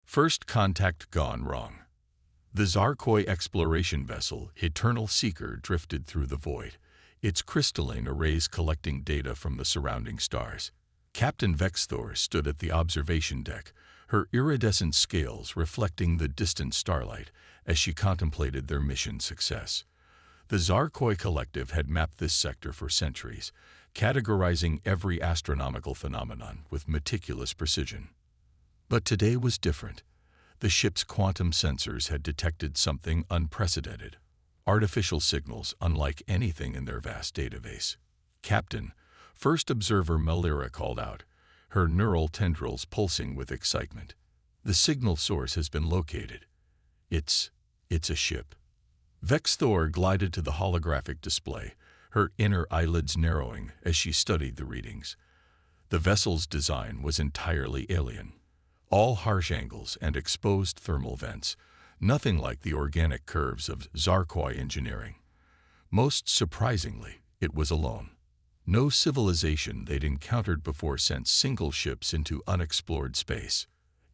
First contact gone wrong. The Zarkoi exploration vessel, Eternal Seeker, drifted through the void, its crystalline arrays collecting data from the surrounding stars. Captain Vexthor stood at the observation deck, her iridescent scales reflecting the distant starlight as she contemplated their mission success. The Zarkoi Collective had mapped this sector for centuries, categorizing every astronomical phenomenon with meticulous precision. But today was different. The ship's quantum sensors had detected something unprecedented, artificial signals unlike anything in their vast database. "Captain," first observer Melira called out, her neural tendrils pulsing with excitement. "The signal source has been located. It's a ship." Vexthor glided to the holographic display, her inner eyelids narrowing as she studied the readings. The vessel's design was entirely alien. All harsh angles and exposed thermal vents, nothing like the organic curves of Zarkoi engineering. Most surprisingly, it was alone. No civilization they'd encountered before sent single ships into unexplored space.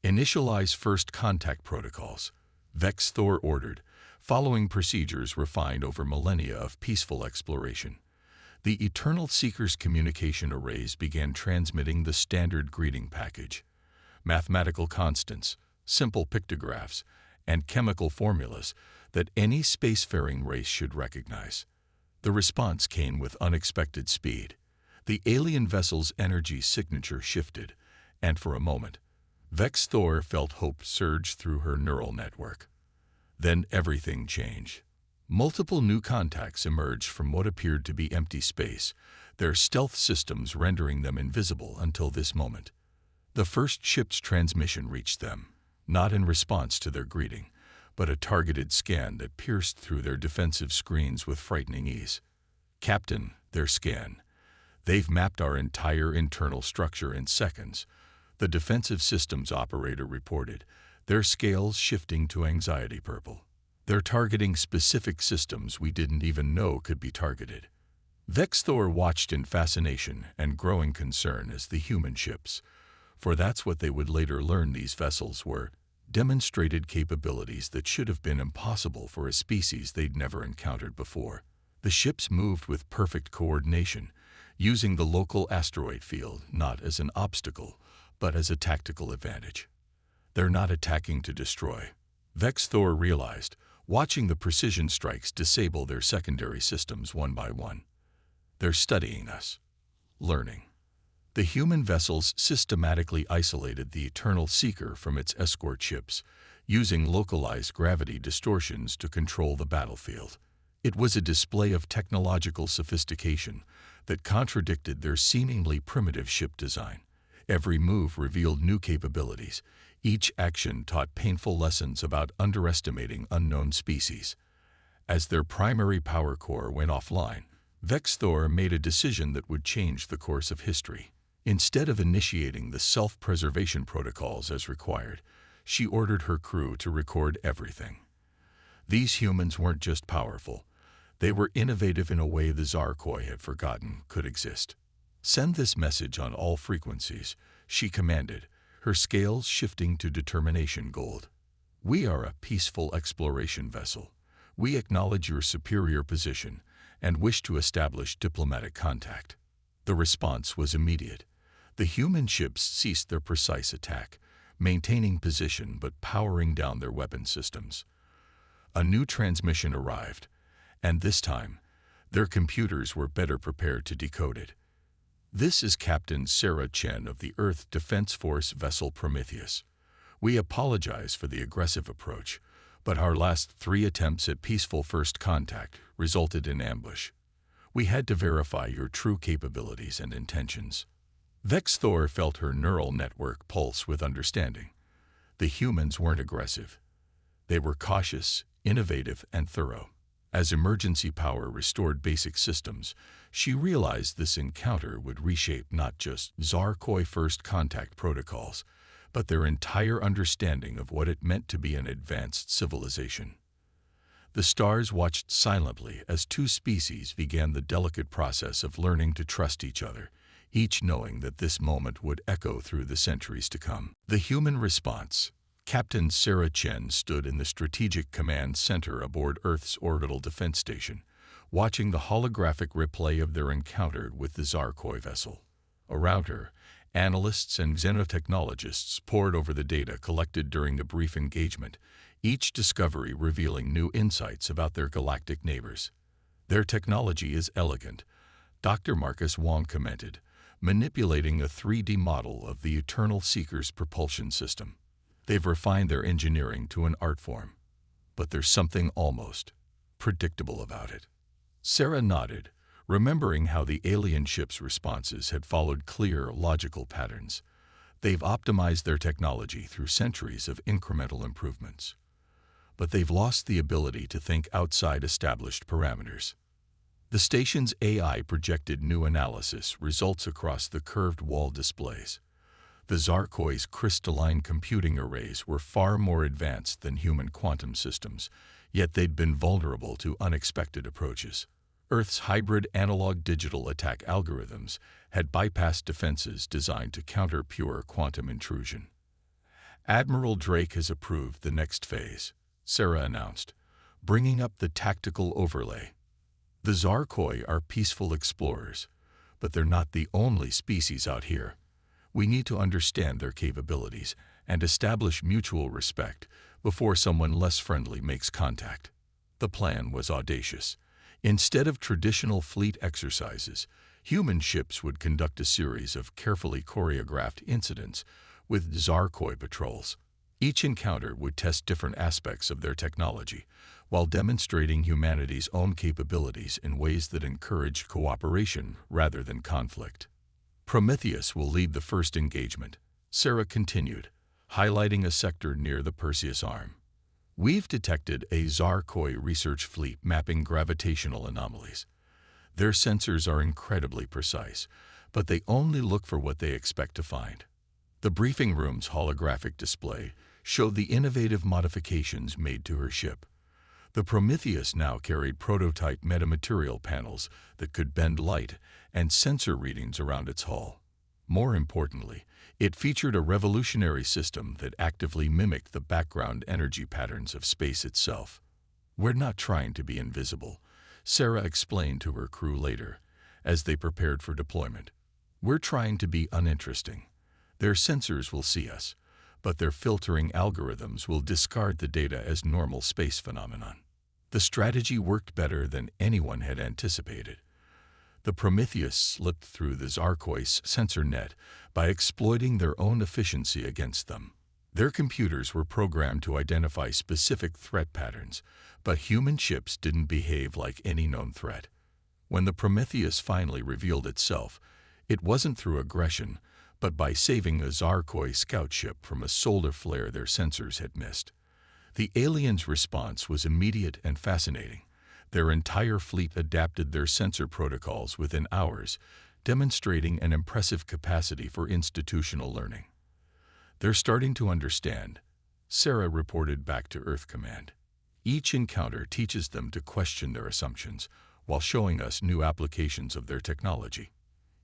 "Initialize first contact protocols," Vexthor ordered, following procedures refined over millennia of peaceful exploration. The Eternal Seeker's communication arrays began transmitting the standard greeting package. Mathematical constants, simple pictographs, and chemical formulas that any spacefaring race should recognize. The response came with unexpected speed. The alien vessel's energy signature shifted, and for a moment, Vexthor felt hope surge through her neural network. Then everything changed. Multiple new contacts emerged from what appeared to be empty space, their stealth systems rendering them invisible until this moment. The first ship's transmission reached them, not in response to their greeting, but a targeted scan that pierced through their defensive screens with frightening ease. "Captain," their scan. "They've mapped our entire internal structure in seconds," the defensive systems operator reported, their scales shifting to anxiety purple. "They're targeting specific systems we didn't even know could be targeted." Vexthor watched in fascination and growing concern as the human ships, for that's what they would later learn these vessels were, demonstrated capabilities that should have been impossible for a species they'd never encountered before. The ships moved with perfect coordination, using the local asteroid field not as an obstacle, but as a tactical advantage. "They're not attacking to destroy," Vexthor realized, watching the precision strikes disable their secondary systems one by one. "They're studying us, learning." The human vessels systematically isolated the Eternal Seeker from its escort ships, using localized gravity distortions to control the battlefield. It was a display of technological sophistication that contradicted their seemingly primitive ship design. Every move revealed new capabilities. Each action taught painful lessons about underestimating unknown species. As their primary power core went offline, Vexthor made a decision that would change the course of history. Instead of initiating the self-preservation protocols as required, she ordered her crew to record everything. These humans weren't just powerful. They were innovative in a way the Zarkoi had forgotten could exist. "Send this message on all frequencies," she commanded, her scales shifting to determination gold. "We are a peaceful exploration vessel. We acknowledge your superior position and wish to establish diplomatic contact." The response was immediate. The human ships ceased their precise attack, maintaining position but powering down their weapon systems. A new transmission arrived, and this time, their computers were better prepared to decode it. "This is Captain Sarah Chen of the Earth Defense Force vessel Prometheus. We apologize for the aggressive approach, but our last 3 attempts at peaceful first contact resulted in ambush. We had to verify your true capabilities and intentions." Vexthor felt her neural network pulse with understanding. The humans weren't aggressive. They were cautious, innovative, and thorough. As emergency power restored basic systems, she realized this encounter would reshape not just Zarkoi first contact protocols, but their entire understanding of what it meant to be an advanced civilization. The stars watched silently as 2 species began the delicate process of learning to trust each other, each knowing that this moment would echo through the centuries to come. The human response, Captain Sarah Chen stood in the Strategic Command Center aboard Earth's orbital defense station, watching the holographic replay of their encounter with the Zarkoi vessel. Around her, analysts and xenotechnologists pored over the data collected during the brief engagement, each discovery revealing new insights about their galactic neighbors. "Their technology is elegant," Dr. Marcus Wong commented, manipulating a 3D model of the Eternal Seeker's propulsion system. "They've refined their engineering to an art form, but there's something almost predictable about it." Sarah nodded, remembering how the alien ship's responses had followed clear, logical patterns. "They've optimized their technology through centuries of incremental improvements, but they've lost the ability to think outside established parameters." The station's AI projected new analysis results across the curved wall displays. The Zarkoi's crystalline computing arrays were far more advanced than human quantum systems, yet they'd been vulnerable to unexpected approaches. Earth's hybrid analog-digital attack algorithms had bypassed defenses designed to counter pure quantum intrusion. "Admiral Drake has approved the next phase," Sarah announced, bringing up the tactical overlay. "The Zarkoi are peaceful explorers, but they're not the only species out here. We need to understand their capabilities and establish mutual respect before someone less friendly makes contact." The plan was audacious. Instead of traditional fleet exercises, human ships would conduct a series of carefully choreographed incidents with Zarkoi patrols. Each encounter would test different aspects of their technology, while demonstrating humanity's own capabilities in ways that encourage cooperation rather than conflict. "Prometheus will lead the first engagement," Sarah continued, highlighting a sector near the Perseus arm. "We've detected a Zarkoi research fleet mapping gravitational anomalies. Their sensors are incredibly precise, but they only look for what they expect to find." The briefing room's holographic display showed the innovative modifications made to her ship. The Prometheus now carried prototype metamaterial panels that could bend light and sensor readings around its hull. More importantly, it featured a revolutionary system that actively mimicked the background energy patterns of space itself. "We're not trying to be invisible," Sarah explained to her crew later, as they prepared for deployment. "We're trying to be uninteresting. Their sensors will see us, but their filtering algorithms will discard the data as normal space phenomenon." The strategy worked better than anyone had anticipated. The Prometheus slipped through the Zarkoi's sensor net by exploiting their own efficiency against them. Their computers were programmed to identify specific threat patterns, but human ships didn't behave like any known threat. When the Prometheus finally revealed itself, it wasn't through aggression, but by saving a Zarkoi scout ship from a solar flare their sensors had missed. The aliens' response was immediate and fascinating. Their entire fleet adapted their sensor protocols within hours, demonstrating an impressive capacity for institutional learning. "They're starting to understand," Sarah reported back to Earth Command. "Each encounter teaches them to question their assumptions while showing us new applications of their technology.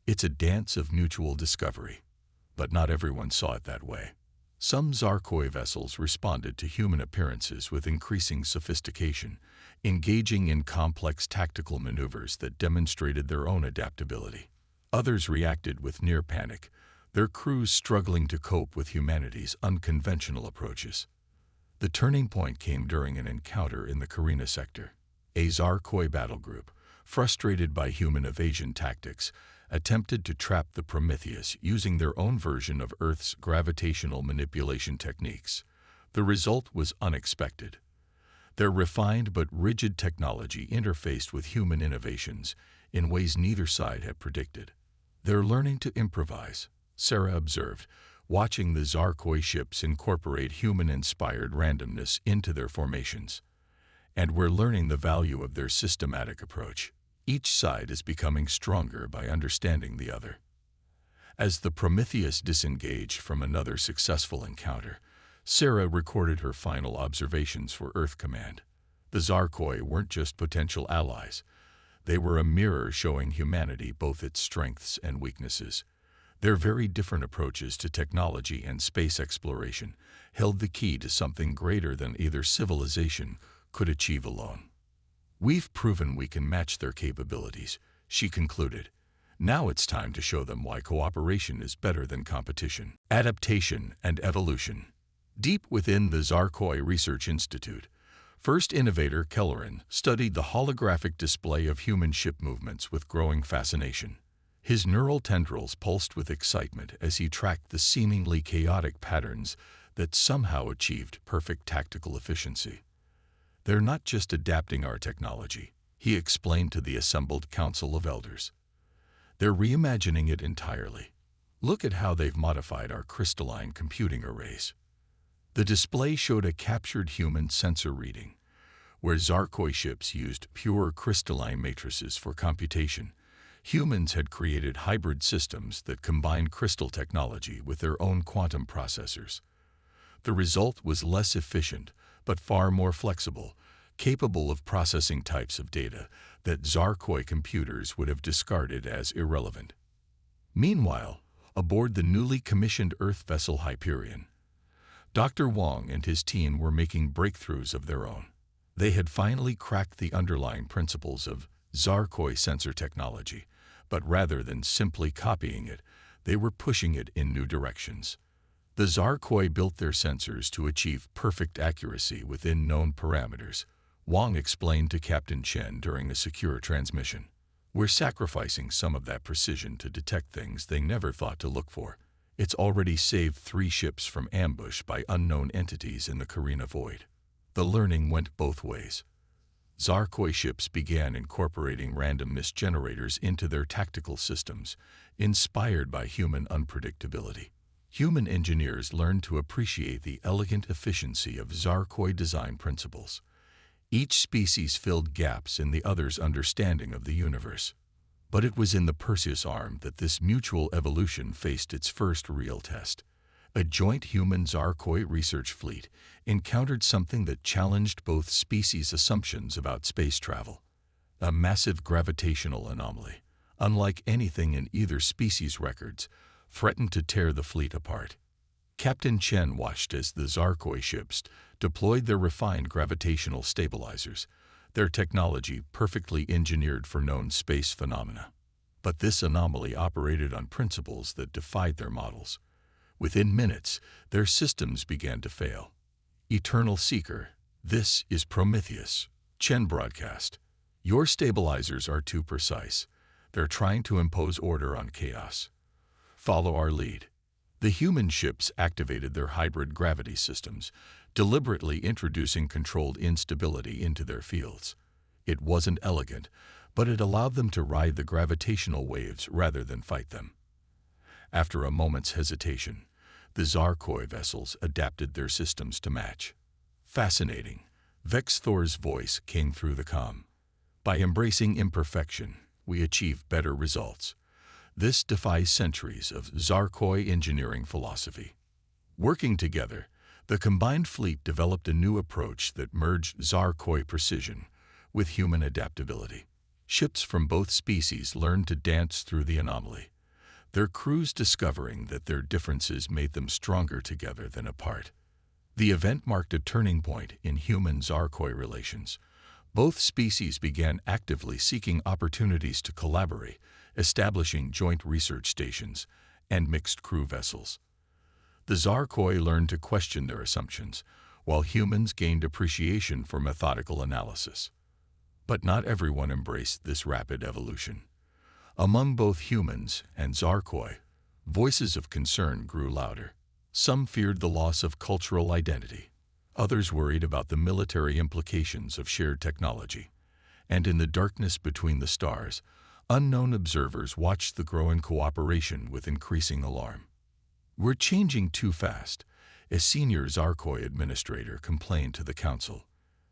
It's a dance of mutual discovery." But not everyone saw it that way. Some Zarkoi vessels responded to human appearances with increasing sophistication, engaging in complex tactical maneuvers that demonstrated their own adaptability. Others reacted with near panic, their crews struggling to cope with humanity's unconventional approaches. The turning point came during an encounter in the Carina sector. A Zarkoi battle group, frustrated by human evasion tactics, attempted to trap the Prometheus using their own version of Earth's gravitational manipulation techniques. The result was unexpected. Their refined but rigid technology interfaced with human innovations in ways neither side had predicted. "They're learning to improvise," Sarah observed, watching the Zarkoi ships incorporate human-inspired randomness into their formations. "And we're learning the value of their systematic approach. Each side is becoming stronger by understanding the other." As the Prometheus disengaged from another successful encounter, Sarah recorded her final observations for Earth Command. The Zarkoi weren't just potential allies. They were a mirror showing humanity both its strengths and weaknesses. Their very different approaches to technology and space exploration held the key to something greater than either civilization could achieve alone. "We've proven we can match their capabilities," she concluded. "Now it's time to show them why cooperation is better than competition." Adaptation and evolution. Deep within the Zarkoi Research Institute, first innovator Kelleran studied the holographic display of human ship movements with growing fascination. His neural tendrils pulsed with excitement as he tracked the seemingly chaotic patterns that somehow achieved perfect tactical efficiency. "They're not just adapting our technology," he explained to the assembled council of elders. "They're reimagining it entirely. Look at how they've modified our crystalline computing arrays." The display showed a captured human sensor reading, where Zarkoi ships used pure crystalline matrices for computation. Humans had created hybrid systems that combined crystal technology with their own quantum processors. The result was less efficient, but far more flexible, capable of processing types of data that Zarkoi computers would have discarded as irrelevant. Meanwhile, aboard the newly commissioned Earth vessel Hyperion, Dr. Wong and his team were making breakthroughs of their own. They had finally cracked the underlying principles of Zarkoi sensor technology, but rather than simply copying it, they were pushing it in new directions. The Zarkoi built their sensors to achieve perfect accuracy within known parameters, Wong explained to Captain Chen during a secure transmission. "We're sacrificing some of that precision to detect things they never thought to look for. It's already saved 3 ships from ambush by unknown entities in the Carina Void." The learning went both ways. Zarkoi ships began incorporating random misgenerators into their tactical systems, inspired by human unpredictability. Human engineers learned to appreciate the elegant efficiency of Zarkoi design principles. Each species filled gaps in the other's understanding of the universe. But it was in the Perseus arm that this mutual evolution faced its first real test. A joint human-Zarkoi research fleet encountered something that challenged both species' assumptions about space travel. A massive gravitational anomaly, unlike anything in either species' records, threatened to tear the fleet apart. Captain Chen watched as the Zarkoi ships deployed their refined gravitational stabilizers, their technology perfectly engineered for known space phenomena. But this anomaly operated on principles that defied their models. Within minutes, their systems began to fail. "Eternal Seeker, this is Prometheus," Chen broadcast. "Your stabilizers are too precise. They're trying to impose order on chaos. Follow our lead." The human ships activated their hybrid gravity systems, deliberately introducing controlled instability into their fields. It wasn't elegant, but it allowed them to ride the gravitational waves rather than fight them. After a moment's hesitation, the Zarkoi vessels adapted their systems to match. "Fascinating," Vex Thor's voice came through the comm. "By embracing imperfection, we achieve better results. This defies centuries of Zarkoi engineering philosophy." Working together, the combined fleet developed a new approach that merged Zarkoi precision with human adaptability. Ships from both species learned to dance through the anomaly, their crews discovering that their differences made them stronger together than apart. The event marked a turning point in human-Zarkoi relations. Both species began actively seeking opportunities to collaborate, establishing joint research stations and mixed crew vessels. The Zarkoi learned to question their assumptions, while humans gained appreciation for methodical analysis. But not everyone embraced this rapid evolution. Among both humans and Zarkoi, voices of concern grew louder. Some feared the loss of cultural identity. Others worried about the military implications of shared technology. And in the darkness between the stars, unknown observers watched the growing cooperation with increasing alarm. "We're changing too fast," a senior Zarkoi administrator complained to the council.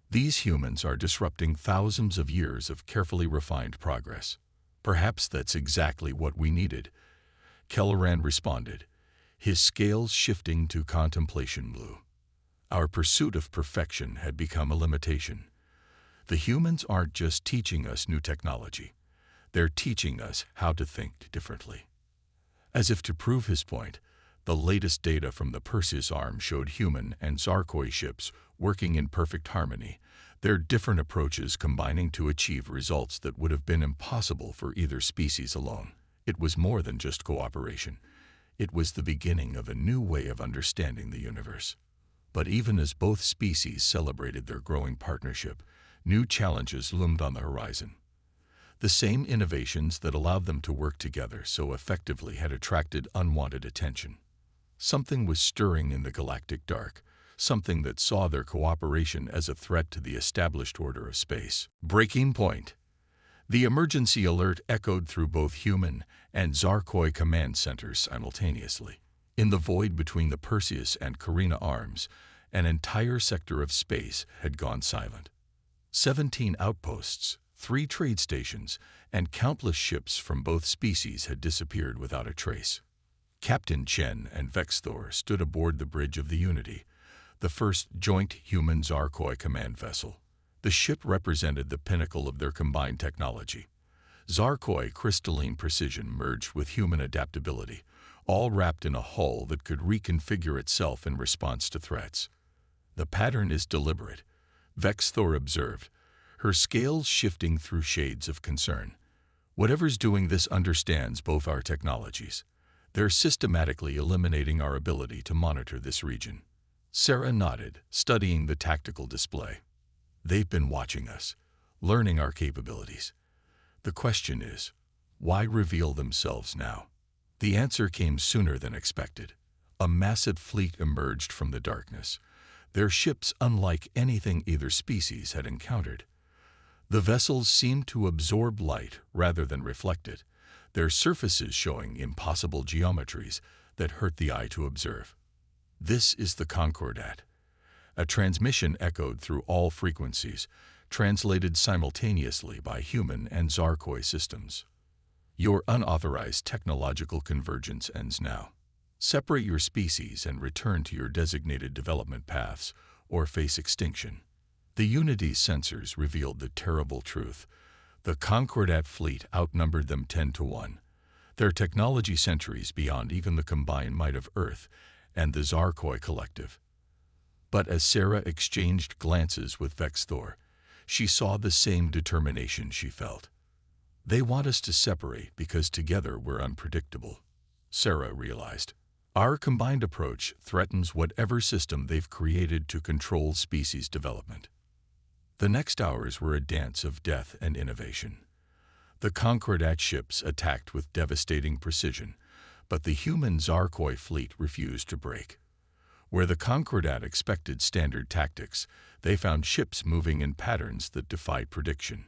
"These humans are disrupting thousands of years of carefully refined progress." "Perhaps that's exactly what we needed," Kelleran responded, his scales shifting to contemplation blue. "Our pursuit of perfection had become a limitation. The humans aren't just teaching us new technology. They're teaching us how to think differently." As if to prove his point, the latest data from the Perseus arm showed human and Zarkoi ships working in perfect harmony, their different approaches combining to achieve results that would have been impossible for either species alone. It was more than just cooperation. It was the beginning of a new way of understanding the universe. But even as both species celebrated their growing partnership, new challenges loomed on the horizon. The same innovations that allowed them to work together so effectively had attracted unwanted attention. Something was stirring in the galactic dark, something that saw their cooperation as a threat to the established order of space. Breaking point. The emergency alert echoed through both human and Zarkoi command centers simultaneously. In the void between the Perseus and Carina arms, an entire sector of space had gone silent. 17 outposts, 3 trade stations, and countless ships from both species had disappeared without a trace. Captain Chen and Vexthor stood aboard the bridge of the Unity, the first joint human-Zarkoi command vessel. The ship represented the pinnacle of their combined technology. Zarkoi crystalline precision merged with human adaptability, all wrapped in a hull that could reconfigure itself in response to threats. "The pattern is deliberate," Vexthor observed, her scales shifting through shades of concern. "Whatever's doing this understands both our technologies. They're systematically eliminating our ability to monitor this region." Sarah nodded, studying the tactical display. "They've been watching us, learning our capabilities. The question is, why reveal themselves now?" The answer came sooner than expected. A massive fleet emerged from the darkness, their ships unlike anything either species had encountered. The vessels seemed to absorb light rather than reflect it, their surfaces showing impossible geometries that hurt the eye to observe. "This is the Concordat." A transmission echoed through all frequencies, translated simultaneously by human and Zarkoi systems. "Your unauthorized technological convergence ends now. Separate your species and return to your designated development paths, or face extinction." The Unity's sensors revealed the terrible truth. The Concordat fleet outnumbered them 10 to 1, their technology centuries beyond even the combined might of Earth and the Zarkoi collective. But as Sarah exchanged glances with Vexthor, she saw the same determination she felt. "They want us to separate because together we're unpredictable," Sarah realized. "Our combined approach threatens whatever system they've created to control species development." The next hours were a dance of death and innovation. The Concordat ships attacked with devastating precision, but the human Zarkoi fleet refused to break. Where the Concordat expected standard tactics, they found ships moving in patterns that defied prediction.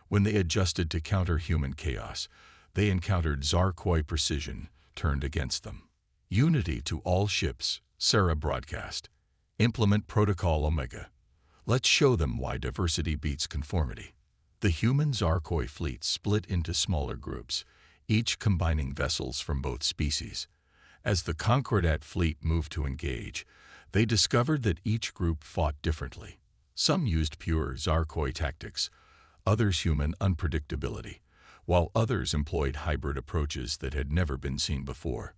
When they adjusted to counter human chaos, they encountered Zarkoi precision turned against them. "Unity to all ships," Sarah broadcast. "Implement Protocol Omega. Let's show them why diversity beats conformity." The human Zarkoi fleet split into smaller groups, each combining vessels from both species. As the Concordat fleet moved to engage, they discovered that each group fought differently. Some used pure Zarkoi tactics, others human unpredictability, while others employed hybrid approaches that had never been seen before.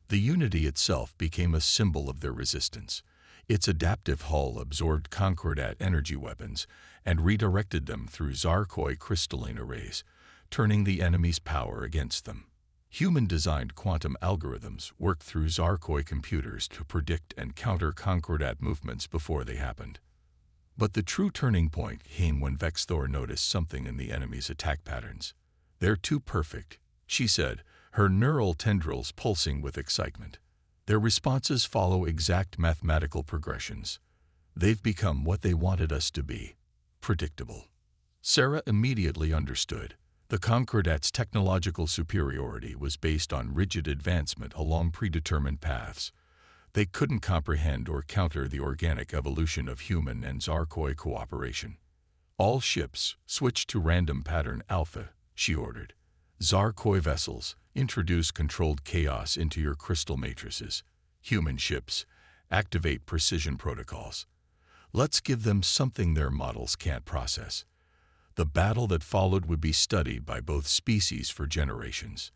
The Unity itself became a symbol of their resistance. Its adaptive hull absorbed Concordat energy weapons and redirected them through Zarkoi crystalline arrays, turning the enemy's power against them. Human-designed quantum algorithms worked through Zarkoi computers to predict and counter Concordat movements before they happened. But the true turning point came when Vexthor noticed something in the enemy's attack patterns. "They're too perfect," she said, her neural tendrils pulsing with excitement. "Their responses follow exact mathematical progressions. They've become what they wanted us to be, predictable." Sarah immediately understood. The Concordat's technological superiority was based on rigid advancement along predetermined paths. They couldn't comprehend or counter the organic evolution of human and Zarkoi cooperation. "All ships, switch to random pattern alpha," she ordered. "Zarkoi vessels, introduce controlled chaos into your crystal matrices. Human ships, activate precision protocols. Let's give them something their models can't process." The battle that followed would be studied by both species for generations.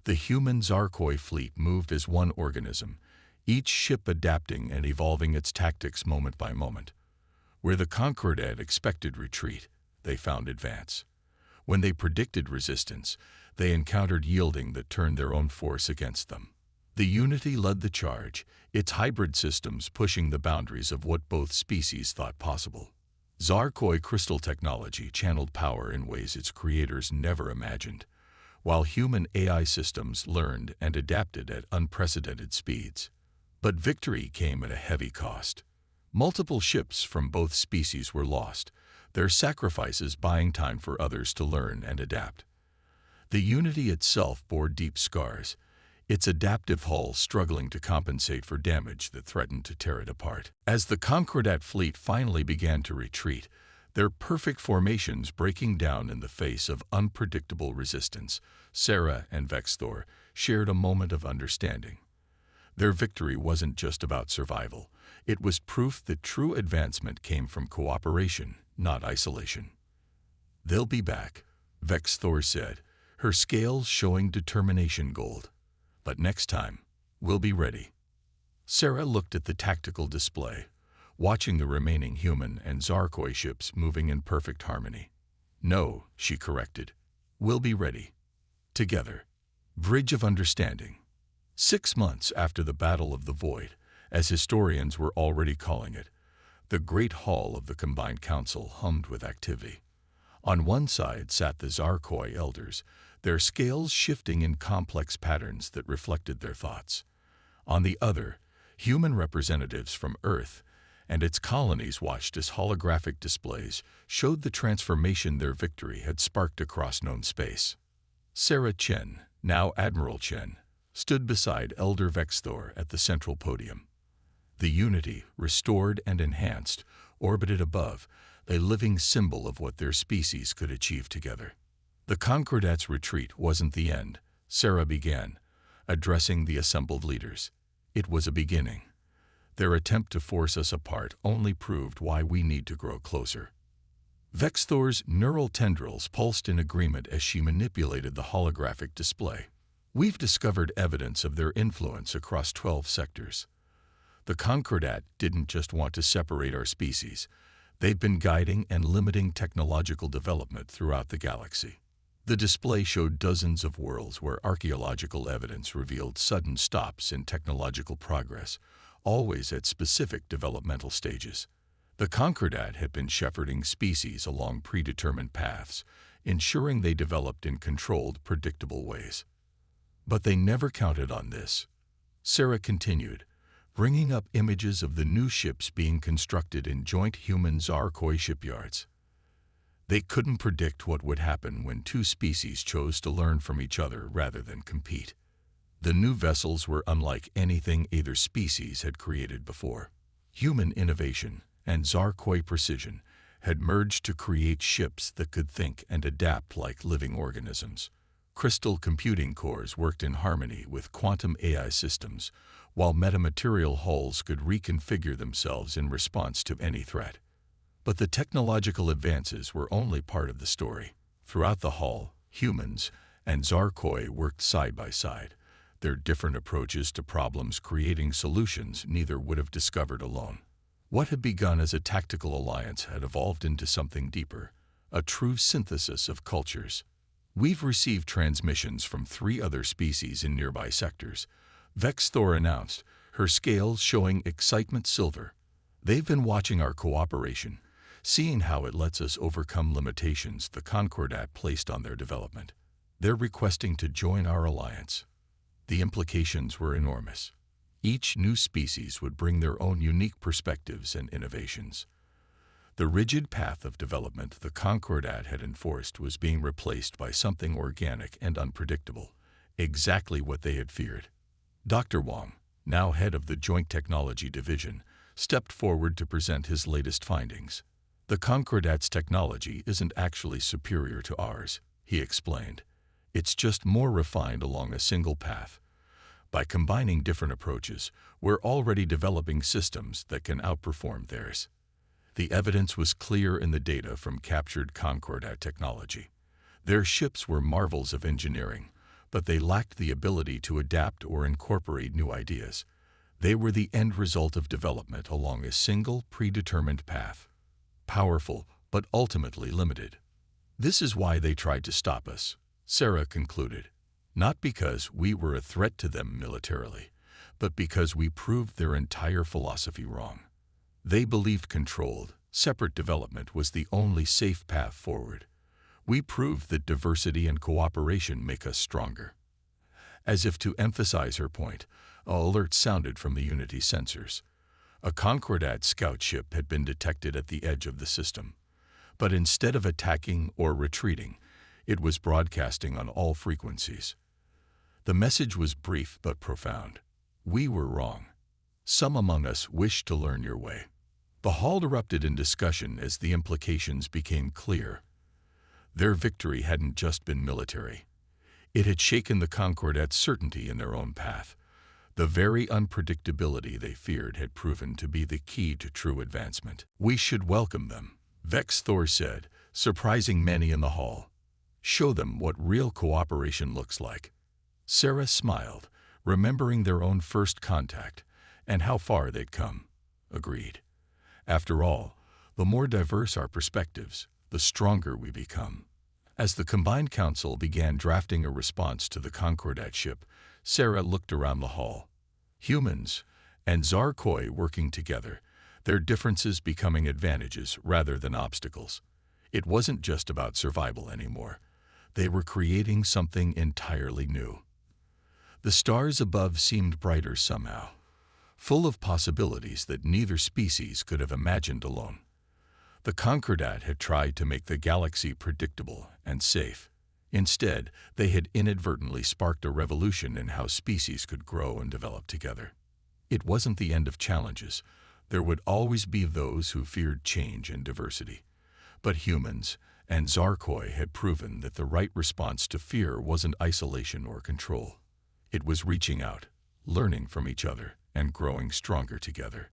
The human Zarkoi fleet moved as one organism, each ship adapting and evolving its tactics moment by moment. Where the Concordat expected retreat, they found advance. When they predicted resistance, they encountered yielding that turned their own force against them. The Unity led the charge, its hybrid systems pushing the boundaries of what both species thought possible. Zarkoi crystal technology channeled power in ways its creators never imagined, while human AI systems learned and adapted at unprecedented speeds. But victory came at a heavy cost. Multiple ships from both species were lost, their sacrifices buying time for others to learn and adapt. The Unity itself bore deep scars, its adaptive hull struggling to compensate for damage that threatened to tear it apart. As the Concordat fleet finally began to retreat, their perfect formations breaking down in the face of unpredictable resistance, Sarah and Vexthor shared a moment of understanding. Their victory wasn't just about survival. It was proof that true advancement came from cooperation, not isolation. "They'll be back," Vexthor said, her scales showing determination gold. "But next time, we'll be ready." Sarah looked at the tactical display, watching the remaining human and Zarkoi ships moving in perfect harmony. "No," she corrected. "We'll be ready. Together." Bridge of Understanding. 6 months after the Battle of the Void, as historians were already calling it, the Great Hall of the Combined Council hummed with activity. On one side sat the Zarkoi elders, their scales shifting in complex patterns that reflected their thoughts. On the other, human representatives from Earth and its colonies watched as holographic displays showed the transformation their victory had sparked across known space. Sarah Chen, now Admiral Chen, stood beside Elder Vexthor at the central podium. The Unity, restored and enhanced, orbited above, a living symbol of what their species could achieve together. The Concordat's retreat wasn't the end, Sarah began, addressing the assembled leaders. It was a beginning. Their attempt to force us apart only proved why we need to grow closer. Vexthor's neural tendrils pulsed in agreement as she manipulated the holographic display. "We've discovered evidence of their influence across 12 sectors. The Concordat didn't just want to separate our species. They've been guiding and limiting technological development throughout the galaxy." The display showed dozens of worlds where archaeological evidence revealed sudden stops in technological progress, always at specific developmental stages. The Concordat had been shepherding species along predetermined paths, ensuring they developed in controlled, predictable ways. But they never counted on this. Sarah continued, bringing up images of the new ships being constructed in joint human Zarkoi shipyards. They couldn't predict what would happen when two species chose to learn from each other rather than compete. The new vessels were unlike anything either species had created before. Human innovation and Zarkoi precision had merged to create ships that could think and adapt like living organisms. Crystal computing cores worked in harmony with quantum AI systems, while metamaterial hulls could reconfigure themselves in response to any threat. But the technological advances were only part of the story. Throughout the hall, humans and Zarkoi worked side by side, their different approaches to problems creating solutions neither would have discovered alone. What had begun as a tactical alliance had evolved into something deeper, a true synthesis of cultures. "We've received transmissions from 3 other species in nearby sectors," Vexthor announced, her scales showing excitement silver. "They've been watching our cooperation, seeing how it lets us overcome limitations the Concordat placed on their development. They're requesting to join our alliance." The implications were enormous. Each new species would bring their own unique perspectives and innovations. The rigid path of development the Concordat had enforced was being replaced by something organic and unpredictable, exactly what they had feared. Dr. Wang, now head of the Joint Technology Division, stepped forward to present his latest findings. "The Concordat's technology isn't actually superior to ours," he explained. "It's just more refined along a single path. By combining different approaches, we're already developing systems that can outperform theirs." The evidence was clear in the data from captured Concordat technology. Their ships were marvels of engineering, but they lacked the ability to adapt or incorporate new ideas. They were the end result of development along a single predetermined path, powerful but ultimately limited. This is why they tried to stop us, Sarah concluded, not because we were a threat to them militarily, but because we proved their entire philosophy wrong. They believed controlled, separate development was the only safe path forward. We proved that diversity and cooperation make us stronger. As if to emphasize her point, an alert sounded from the Unity sensors. A Concordat scout ship had been detected at the edge of the system. But instead of attacking or retreating, it was broadcasting on all frequencies. The message was brief but profound. We were wrong. Some among us wished to learn your way. The hall erupted in discussion as the implications became clear. Their victory hadn't just been military. It had shaken the Concordat's certainty in their own path. The very unpredictability they feared had proven to be the key to true advancement. We should welcome them, Vex Thor said, surprising many in the hall. Show them what real cooperation looks like. Sarah smiled, remembering their own first contact and how far they'd come. Agreed. After all, the more diverse our perspectives, the stronger we become. As the combined council began drafting a response to the Concordat ship, Sarah looked around the hall. Humans and Zarkoi working together, their differences becoming advantages rather than obstacles. It wasn't just about survival anymore. They were creating something entirely new. The stars above seemed brighter somehow, full of possibilities that neither species could have imagined alone. The Concordat had tried to make the galaxy predictable and safe. Instead, they had inadvertently sparked a revolution in how species could grow and develop together. It wasn't the end of challenges. There would always be those who feared change and diversity. But humans and Zarkoi had proven that the right response to fear wasn't isolation or control. It was reaching out, learning from each other, and growing stronger together.